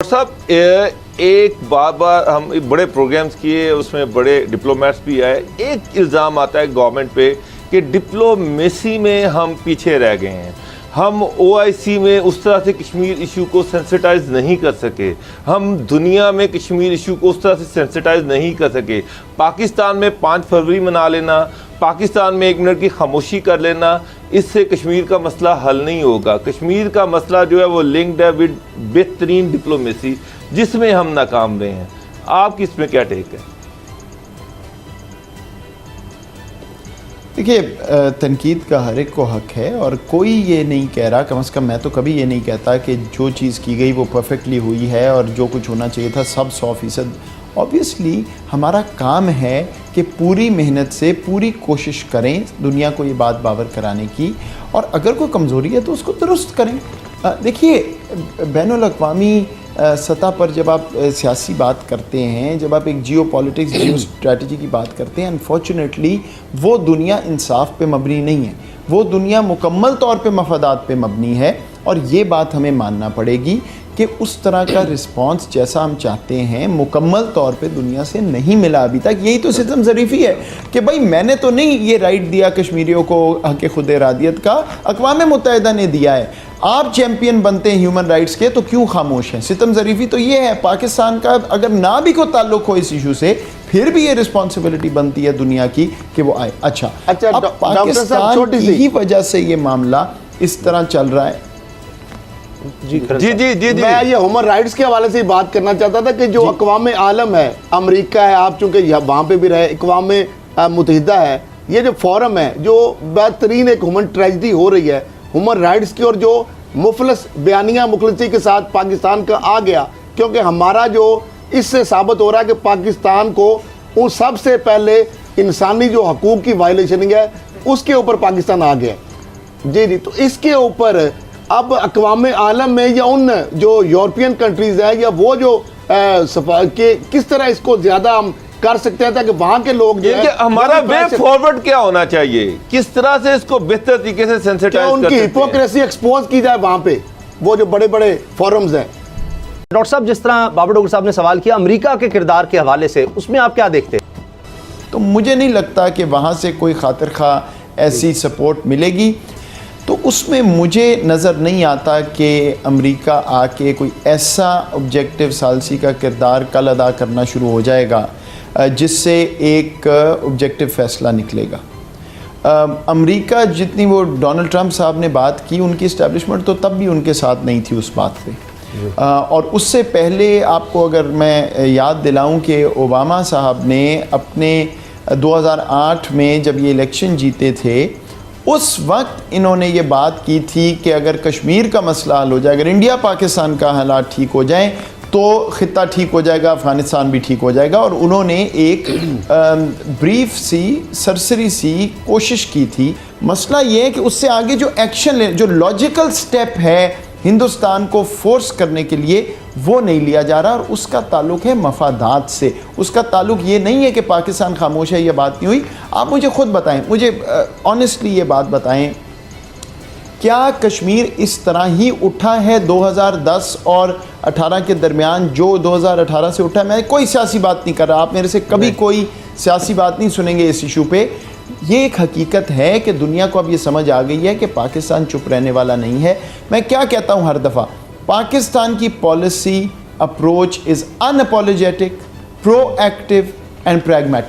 साहब एक बार हम बड़े प्रोग्राम्स किए, उसमें बड़े डिप्लोमेट्स भी आए। एक इल्ज़ाम आता है गवर्नमेंट पे कि डिप्लोमेसी में हम पीछे रह गए हैं, हम OIC में उस तरह से कश्मीर इशू को सेंसिटाइज नहीं कर सके, हम दुनिया में कश्मीर इशू को उस तरह से सेंसिटाइज नहीं कर सके। पाकिस्तान में 5 फरवरी मना लेना, पाकिस्तान में 1 मिनट की खामोशी कर लेना, इससे कश्मीर का मसला हल नहीं होगा। कश्मीर का मसला जो है वो लिंक्ड है विद बेहतरीन डिप्लोमेसी, जिसमें हम नाकाम रहे हैं। आपकी इसमें क्या टेक है? देखिए, तनकीद का हर एक को हक है और कोई ये नहीं कह रहा, कम से कम मैं तो कभी ये नहीं कहता कि जो चीज़ की गई वो परफेक्टली हुई है और जो कुछ होना चाहिए था सब 100%। ऑब्वियसली हमारा काम है कि पूरी मेहनत से पूरी कोशिश करें दुनिया को ये बात बावर कराने की, और अगर कोई कमज़ोरी है तो उसको दुरुस्त करें। देखिए, बैनुल-अक़वामी सतह पर जब आप सियासी बात करते हैं, जब आप एक जियोपॉलिटिक्स जियो स्ट्रैटेजी की बात करते हैं, अनफॉर्चुनेटली वो दुनिया इंसाफ पे मबनी नहीं है, वो दुनिया मुकम्मल तौर पे मफादात पे मबनी है। और ये बात हमें मानना पड़ेगी कि उस तरह का रिस्पांस जैसा हम चाहते हैं मुकम्मल तौर पे दुनिया से नहीं मिला अभी तक। यही तो सिस्टम ज़रीफ़ी है कि भाई मैंने तो नहीं ये राइट दिया कश्मीरियों को हक़ खुद इरादियत का, अक़वाम मुत्तहिदा ने दिया है। आप चैम्पियन बनते हैं ह्यूमन राइट्स के तो क्यों खामोश हैं? सितम ज़रीफ़ी तो ये है, पाकिस्तान का अगर ना भी कोई ताल्लुक़ हो इस इशू से, फिर भी ये रिस्पॉन्सिबिलिटी बनती है दुनिया की कि वो आए। अच्छा, अब पाकिस्तान की ही वजह से ये मामला इस तरह चल रहा है। जी मैं ये ह्यूमन राइट्स के हवाले से बात करना चाहता था कि जो अक़वाम आलम है, अमेरिका है, आप चूंकि वहाँ पे भी रहे, अक़वाम मुत्तहिदा है, ये जो फोरम है जो बेहतरीन एक ह्यूमन ट्रेजिडी हो रही है ह्यूमन राइट्स की, और जो मुफलस बयानिया मुखलसी के साथ पाकिस्तान का आ गया, क्योंकि हमारा जो इससे साबित हो रहा है कि पाकिस्तान को उन सबसे पहले इंसानी जो हकूक़ की वायलेशन है उसके ऊपर पाकिस्तान आ गया। जी, तो इसके ऊपर अब अक़वाम आलम में या उन जो यूरोपियन कंट्रीज़ है या वो जो के किस तरह इसको ज़्यादा हम कर सकते हैं ताकि वहाँ के लोग जो है, हमारा वे फॉरवर्ड क्या होना चाहिए, किस तरह से इसको बेहतर तरीके से सेंसिटाइज उनकी हिपोक्रेसी एक्सपोज की जाए वहाँ पे, वो जो बड़े बड़े फोरम्स हैं। डॉक्टर साहब, जिस तरह बाबर डॉक्टर साहब ने सवाल किया अमेरिका के किरदार के हवाले से, उसमें आप क्या देखते हैं? तो मुझे नहीं लगता कि वहाँ से कोई खातिर खा ऐसी सपोर्ट मिलेगी, तो उसमें मुझे नज़र नहीं आता कि अमेरिका आके कोई ऐसा ऑब्जेक्टिव सालसी का किरदार कल अदा करना शुरू हो जाएगा जिससे एक ऑब्जेक्टिव फ़ैसला निकलेगा। अमेरिका जितनी वो डोनाल्ड ट्रंप साहब ने बात की, उनकी इस्टेब्लिशमेंट तो तब भी उनके साथ नहीं थी उस बात पे। और उससे पहले आपको अगर मैं याद दिलाऊं कि ओबामा साहब ने अपने 2008 में जब ये इलेक्शन जीते थे, उस वक्त इन्होंने ये बात की थी कि अगर कश्मीर का मसला हल हो जाए, अगर इंडिया पाकिस्तान का हालात ठीक हो जाएं तो ख़ित्ता ठीक हो जाएगा, अफ़गानिस्तान भी ठीक हो जाएगा। और उन्होंने एक ब्रीफ सी सरसरी सी कोशिश की थी। मसला ये है कि उससे आगे जो एक्शन ले, जो लॉजिकल स्टेप है हिंदुस्तान को फोर्स करने के लिए, वो नहीं लिया जा रहा, और उसका ताल्लुक़ है मफादात से। उसका ताल्लुक़ ये नहीं है कि पाकिस्तान खामोश है, ये बात नहीं हुई। आप मुझे ख़ुद बताएं, मुझे ऑनेस्टली ये बात बताएं, क्या कश्मीर इस तरह ही उठा है 2010 और 18 के दरमियान जो 2018 से उठा है? मैं कोई सियासी बात नहीं कर रहा, आप मेरे से कभी कोई सियासी बात नहीं सुनेंगे इस इशू पे। ये एक हकीकत है कि दुनिया को अब ये समझ आ गई है कि पाकिस्तान चुप रहने वाला नहीं है। मैं क्या कहता हूँ हर दफ़ा, पाकिस्तान की policy approach is unapologetic, proactive and pragmatic.